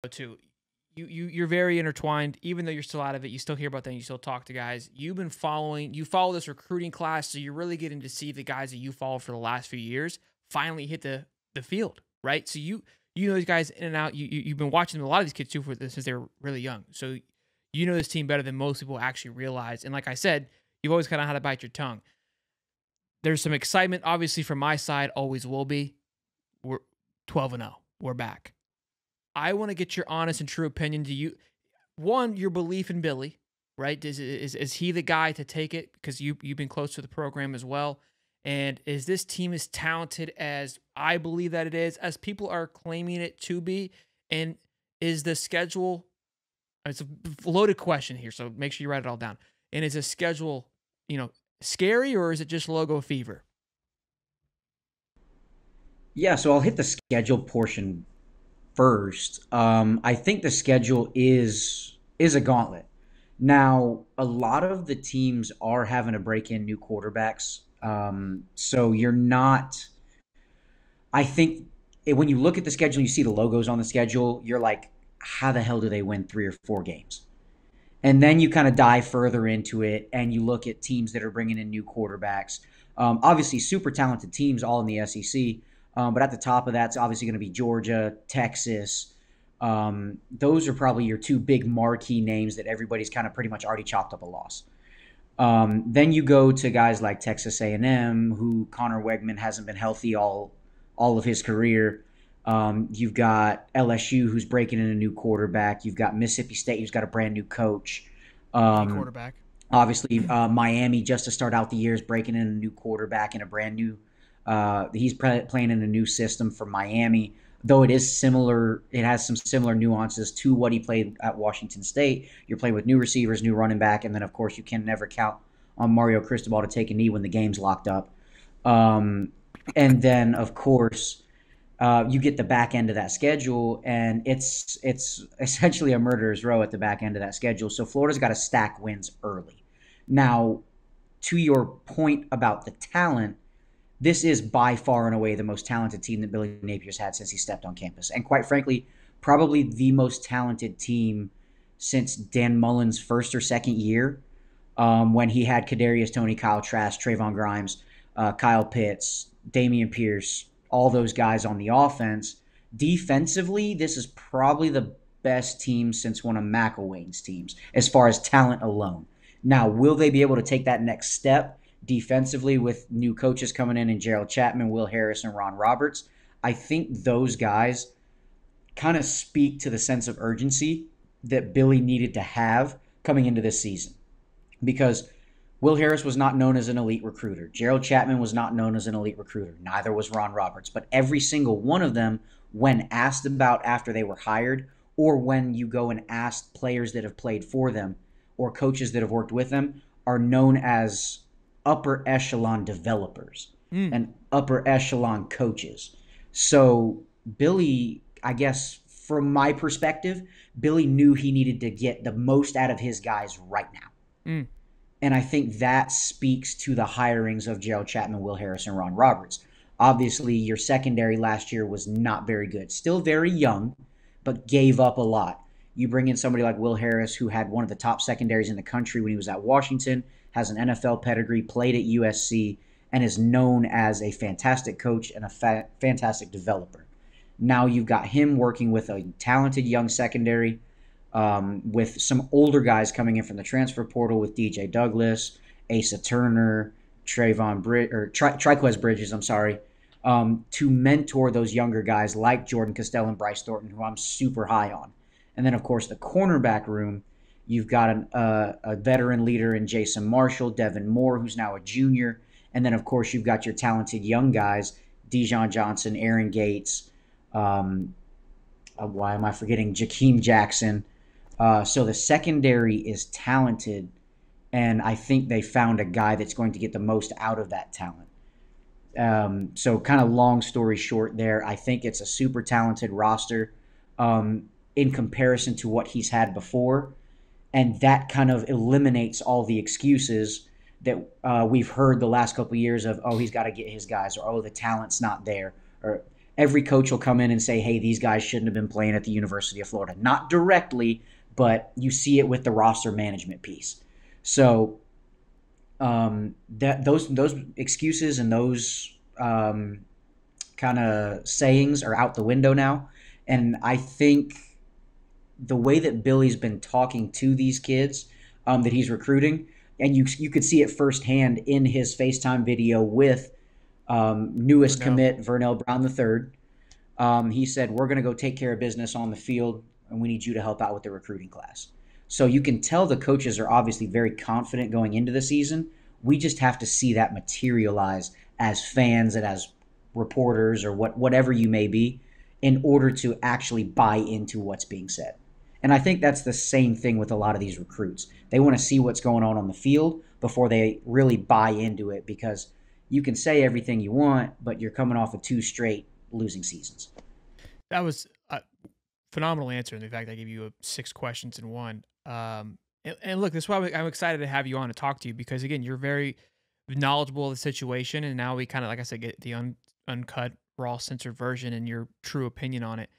too. You're very intertwined. Even though you're still out of it, you still hear about that. You still talk to guys. You follow this recruiting class, so you're really getting to see the guys that you follow for the last few years finally hit the field, right? So you know these guys in and out. You've been watching a lot of these kids too since they were really young. So you know this team better than most people actually realize. And like I said, you've always kind of had to bite your tongue. There's some excitement, obviously, from my side. Always will be. We're 12-0. We're back. I want to get your honest and true opinion. Do you, one, your belief in Billy, right? Is he the guy to take it? Because you've been close to the program as well. And is this team as talented as I believe that it is, as people are claiming it to be? And is the schedule, it's a loaded question here, so make sure you write it all down. And is the schedule, scary, or is it just logo fever? Yeah, so I'll hit the schedule portion first. I think the schedule is a gauntlet. Now, a lot of the teams are having to break in new quarterbacks. So you're not. I think when you look at the schedule, you see the logos on the schedule. You're like, how the hell do they win 3 or 4 games? And then you kind of dive further into it, and you look at teams that are bringing in new quarterbacks. Obviously, super talented teams, all in the SEC. But at the top of that's obviously going to be Georgia, Texas. Those are probably your two big marquee names that everybody's kind of pretty much already chopped up a loss. Then you go to guys like Texas A&M, who Connor Wegman hasn't been healthy all of his career. You've got LSU, who's breaking in a new quarterback. You've got Mississippi State, who's got a brand new coach. Any Um, quarterback. Obviously, Miami, just to start out the year, is breaking in a new quarterback and a brand new. He's playing in a new system for Miami, though it is similar. It has some similar nuances to what he played at Washington State. You're playing with new receivers, new running back, and then of course you can never count on Mario Cristobal to take a knee when the game's locked up. Um, and then of course you get the back end of that schedule, and it's essentially a murderer's row at the back end of that schedule. So Florida's got to stack wins early. Now, to your point about the talent, this is by far and away the most talented team that Billy Napier's had since he stepped on campus, and quite frankly, probably the most talented team since Dan Mullen's first or second year, when he had Kadarius Toney, Kyle Trask, Trayvon Grimes, Kyle Pitts, Damian Pierce, all those guys on the offense. Defensively, this is probably the best team since one of McElwain's teams as far as talent alone. Now, will they be able to take that next step defensively with new coaches coming in Gerald Chapman, Will Harris, and Ron Roberts? I think those guys kind of speak to the sense of urgency that Billy needed to have coming into this season, because Will Harris was not known as an elite recruiter. Gerald Chapman was not known as an elite recruiter. Neither was Ron Roberts. But every single one of them, when asked about after they were hired, or when you go and ask players that have played for them or coaches that have worked with them, are known as upper echelon developers Mm. and upper echelon coaches. So Billy, I guess from my perspective, Billy knew he needed to get the most out of his guys right now. Mm. And I think that speaks to the hirings of Gerald Chapman, Will Harris, and Ron Roberts. Obviously, your secondary last year was not very good. Still very young, but gave up a lot. You bring in somebody like Will Harris, who had one of the top secondaries in the country when he was at Washington, has an NFL pedigree, played at USC, and is known as a fantastic coach and a fantastic developer. Now you've got him working with a talented young secondary, with some older guys coming in from the transfer portal with DJ Douglas, Asa Turner, Triquez Bridges, I'm sorry, to mentor those younger guys like Jordan Castell and Bryce Thornton, who I'm super high on. And then, of course, the cornerback room, you've got a veteran leader in Jason Marshall, Devin Moore, who's now a junior. And then, of course, you've got your talented young guys, Dijon Johnson, Aaron Gates, why am I forgetting, Jakeem Jackson. So the secondary is talented, and I think they found a guy that's going to get the most out of that talent. So kind of long story short there, I think it's a super talented roster, in comparison to what he's had before. And that kind of eliminates all the excuses that we've heard the last couple of years of, oh, he's got to get his guys, or, oh, the talent's not there. every coach will come in and say, hey, these guys shouldn't have been playing at the University of Florida. Not directly, but you see it with the roster management piece. So that those excuses and those kind of sayings are out the window now. And I think the way that Billy's been talking to these kids that he's recruiting, and you could see it firsthand in his FaceTime video with newest Vernell. commit Vernell Brown III. He said, we're going to go take care of business on the field, and we need you to help out with the recruiting class. So you can tell the coaches are obviously very confident going into the season. We just have to see that materialize as fans and as reporters or whatever you may be in order to actually buy into what's being said. And I think that's the same thing with a lot of these recruits. They want to see what's going on the field before they really buy into it, because you can say everything you want, but you're coming off of 2 straight losing seasons. That was a phenomenal answer. And the fact I gave you 6 questions in one. And look, this is why I'm excited to have you on to talk to you, because again, you're very knowledgeable of the situation. And now we kind of, like I said, get the uncut, raw, censored version and your true opinion on it.